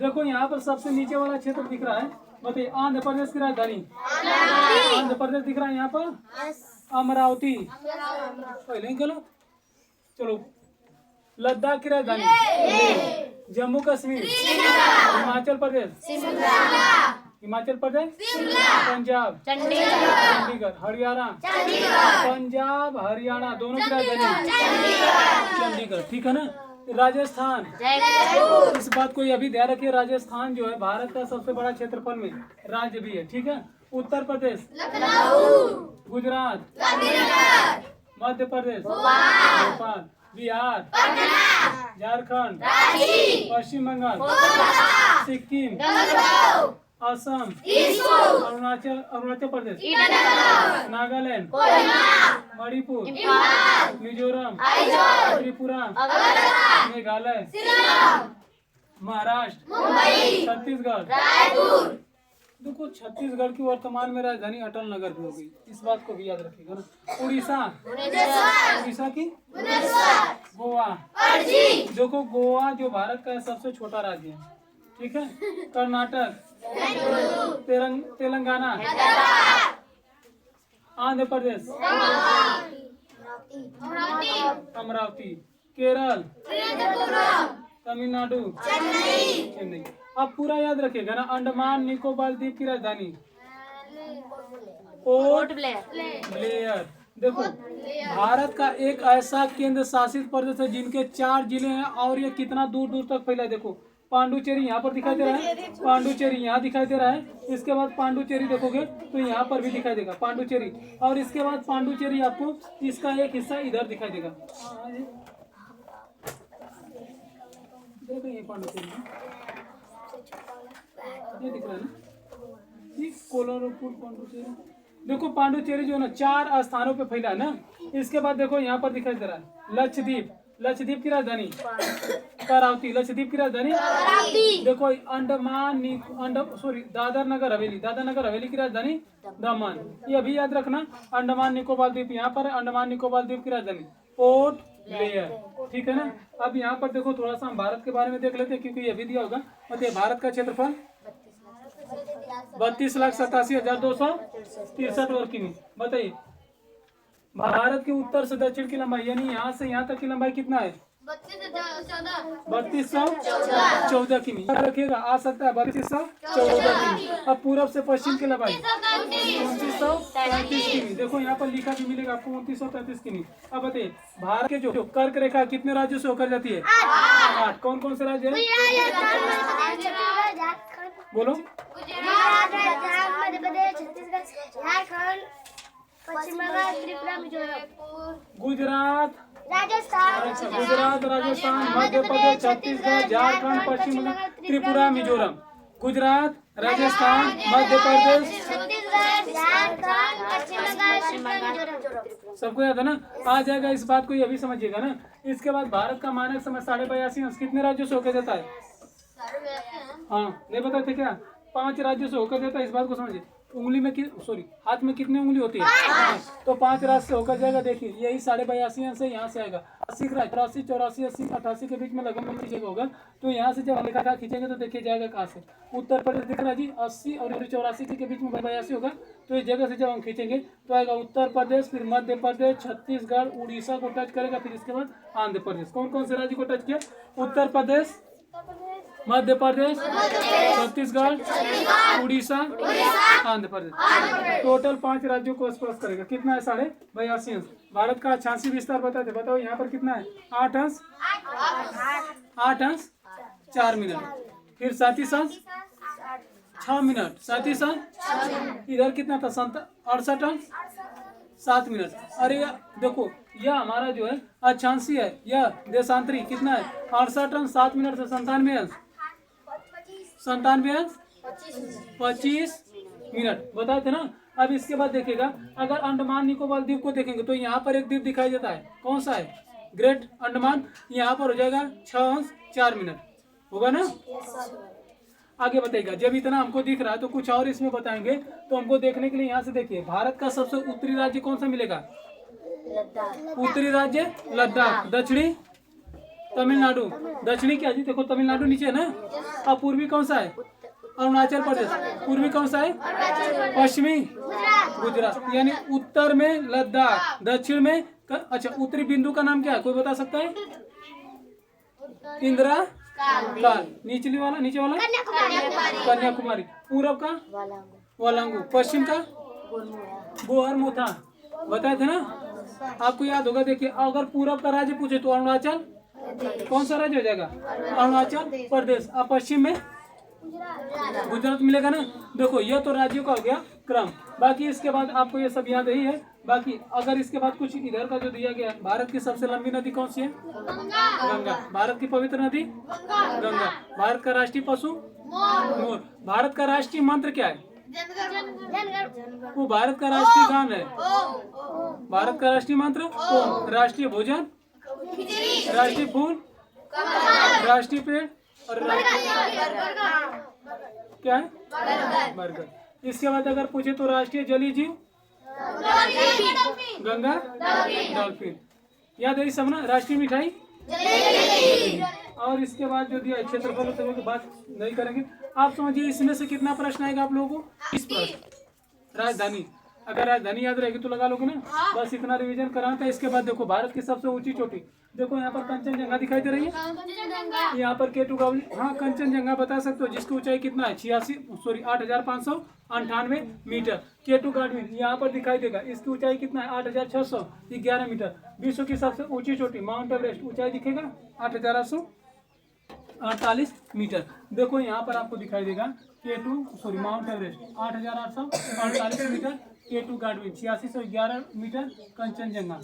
देखो यहाँ पर सबसे नीचे वाला क्षेत्र दिख रहा है, बताइए आंध्र प्रदेश की राजधानी। आंध्र प्रदेश दिख रहा है यहाँ पर, अमरावती। पहले ही चलो चलो। लद्दाख की राजधानी, जम्मू कश्मीर, हिमाचल प्रदेश, हिमाचल प्रदेश, पंजाब, चंडीगढ़, हरियाणा, पंजाब हरियाणा दोनों की राजधानी चंडीगढ़, ठीक है ना। राजस्थान, इस बात को अभी ध्यान रखिए, राजस्थान जो है भारत का सबसे बड़ा क्षेत्रफल में राज्य भी है, ठीक है। उत्तर प्रदेश, गुजरात, मध्य प्रदेश, भोपाल, बिहार, झारखंड, पश्चिम बंगाल, सिक्किम, असम, अरुणाचल प्रदेश, नागालैंड, मणिपुर, मिजोरम, त्रिपुरा, मेघालय, महाराष्ट्र, छत्तीसगढ़। देखो छत्तीसगढ़ की वर्तमान में राजधानी अटल नगर भी होगी, इस बात को भी याद रखिएगा ना। उड़ीसा, उड़ीसा की, गोवा, देखो गोवा जो भारत का सबसे छोटा राज्य है, ठीक है। कर्नाटक, तेलंगाना, आंध्र प्रदेश, अमरावती, केरल, तमिलनाडु, चेन्नई। अब पूरा याद रखिएगा ना। अंडमान निकोबार द्वीप की राजधानी पोर्ट ब्लेयर। देखो भारत का एक ऐसा केंद्र शासित प्रदेश है जिनके 4 जिले हैं और ये कितना दूर दूर तक फैला है। देखो पांडुचेरी यहाँ पर दिखाई दे रहा है, पांडुचेरी यहाँ दिखाई दे रहा है, इसके बाद पांडुचेरी देखोगे तो यहाँ पर भी दिखाई देगा पांडुचेरी, और इसके बाद पांडुचेरी आपको इसका एक हिस्सा इधर दिखाई देगा। देखो ये पांडुचेरी ये दिख रहा है ना, कोलारपुर पांडुचेरी। देखो पांडुचेरी जो है ना 4 स्थानों पे फैला है ना। इसके बाद देखो यहाँ पर दिखाई दे रहा है लक्षद्वीप, लक्षद्वीप की राजधानी करावती, लक्षद्वीप की राजधानी। देखो अंडमान दादर नगर हवेली, दादर नगर हवेली की राजधानी दमन। ये अभी याद रखना। अंडमान निकोबार द्वीप यहाँ पर, अंडमान निकोबार द्वीप की राजधानी पोर्ट ब्लेयर, ठीक है ना। अब यहाँ पर देखो थोड़ा सा हम भारत के बारे में देख लेते हैं क्योंकि ये भी दिया होगा। मतलब भारत का क्षेत्रफल 32,87,263 वर्ग किमी। बताइए भारत के उत्तर से दक्षिण की लंबाई यानी यहाँ से यहाँ तक की लंबाई कितना है? 3214 किमी। रखिएगा आ सकता है 3214 किमी। अब पूरब से पश्चिम की लंबाई 2935 किमी। देखो यहाँ पर लिखा भी मिलेगा आपको 2935 किमी। अब बताइए भारत के जो कर्क रेखा कितने राज्यों से होकर जाती है? 8। कौन कौन से राज्य है? बोलो। गुजरात, मध्य प्रदेश, छत्तीसगढ़, झारखंड, पश्चिम बंगाल, त्रिपुरा, मिजोरम। गुजरात, राजस्थान, मध्य प्रदेश, छत्तीसगढ़, झारखंड, पश्चिम बंगाल, त्रिपुरा, मिजोरम। गुजरात, राजस्थान, मध्य प्रदेश, छत्तीसगढ़, झारखंड, पश्चिम बंगाल, मिजोरम। सबको याद है ना? आ जाएगा, इस बात को ये भी समझिएगा ना। इसके बाद भारत का मानक समय 82.5 अंश कितने राज्यों से होकर जाता है? हाँ नहीं बताते क्या? 5 राज्यों से होकर जाता है, इस बात को समझिए। उंगली में हाथ में कितनी उंगली होती है? 5। तो 5 राज्य से होकर जाएगा। देखिए यही 82.5 अंश है, यहाँ से आएगा 80, 83, 84, 80, 88 के बीच में लगभग खींचेगा होगा। तो यहाँ से जब हम रेखा खींचेंगे तो देखिए जाएगा कहाँ से? उत्तर प्रदेश दिख रहा है जी, 80 और 84 के बीच में 82 होगा। तो इस जगह से जब हम खींचेंगे तो आएगा उत्तर प्रदेश, फिर मध्य प्रदेश, छत्तीसगढ़, उड़ीसा को टच करेगा, फिर इसके बाद आंध्र प्रदेश। कौन कौन से राज्य को टच किया? उत्तर प्रदेश, मध्य प्रदेश, छत्तीसगढ़, उड़ीसा, आंध्र प्रदेश। टोटल 5 राज्यों को स्पर्श करेगा। कितना है? 82.5 अंश। भारत का 86 विस्तार बताते, बताओ यहाँ पर कितना है? 8 अंश, 8 अंश 4 मिनट, फिर 37 अंश 6 मिनट, 37 अंश इधर कितना था? 68 अंश 7 मिनट। अरे देखो यह हमारा जो है अक्षांशी है, यह देशांतरी कितना है? 68 अंश 7 मिनट से 97 अंश 25 मिनट बताए थे ना। अब इसके बाद देखिएगा, अगर अंडमान निकोबार द्वीप को देखेंगे तो यहाँ पर एक द्वीप दिखाई देता है। कौन सा है? ग्रेट अंडमान। यहाँ पर हो जाएगा 6 अंश 4 मिनट, होगा ना? आगे बताइएगा। जब इतना हमको दिख रहा है तो कुछ और इसमें बताएंगे। तो हमको देखने के लिए यहाँ से देखिए, भारत का सबसे उत्तरी राज्य कौन सा मिलेगा? उत्तरी राज्य लद्दाख। दक्षिणी तमिलनाडु। दक्षिणी क्या जी, देखो तमिलनाडु नीचे है ना। अब पूर्वी कौन सा है? अरुणाचल प्रदेश। पूर्वी कौन सा है? पश्चिमी गुजरात। यानी उत्तर में लद्दाख, दक्षिण में अच्छा उत्तरी बिंदु का नाम क्या है, कोई बता सकता है? इंदिरा काल। नीचे वाला कन्याकुमारी। पूरब का वालांगू। पश्चिम का गोहरमुथा। बताए थे ना, आपको याद होगा। देखिए अगर पूरब का राज्य पूछे तो अरुणाचल, कौन सा राज्य हो जाएगा? अरुणाचल प्रदेश। अब पश्चिम में गुजरात मिलेगा ना। देखो ये तो राज्यों का हो गया क्रम। बाकी इसके बाद आपको ये सब याद ही है। बाकी अगर इसके बाद कुछ इधर का जो दिया गया, भारत की सबसे लंबी नदी कौन सी है? गंगा। भारत की पवित्र नदी गंगा। भारत का राष्ट्रीय पशु मोर। भारत का राष्ट्रीय मंत्र क्या है? वो भारत का राष्ट्रीय गान है। भारत का राष्ट्रीय मंत्र ओम। राष्ट्रीय भोजन, राष्ट्रीय फूल, राष्ट्रीय पेड़ और क्या है? बरगद। इसके बाद अगर पूछे तो राष्ट्रीय जलीय जीव गंगा डॉल्फिन। याद है सब ना। राष्ट्रीय मिठाई। और इसके बाद जो दिया क्षेत्रफल की बात नहीं करेंगे। आप समझिए इसमें से कितना प्रश्न आएगा आप लोगों को? इस प्रश्न राजधानी। अगर राजधानी याद रहेगी तो लगा लोगे ना। बस इतना रिवीजन कराना था। इसके बाद देखो भारत की सबसे ऊंची चोटी। देखो यहाँ पर कंचनजंगा दिखाई दे रही है। यहाँ पर केटू गावली। हाँ कंचनजंगा बता सकते हो जिसकी ऊंचाई कितना है? 8,598 मीटर। केटू गाडविन यहाँ पर दिखाई देगा। इसकी ऊंचाई कितना है? 8,611 मीटर। विश्व की सबसे ऊंची चोटी माउंट एवरेस्ट, ऊंचाई दिखेगा 8,848 मीटर। देखो यहाँ पर आपको दिखाई देगा Mount Everest 8,848 metre. K two Godwin 8611 metre. Kanchenjunga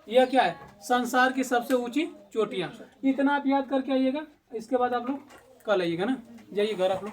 यह क्या है? संसार की सबसे ऊंची चोटियां। इतना आप याद करके आइएगा। इसके बाद आप लोग कल आइएगा ना। जाइए घर आप लोग।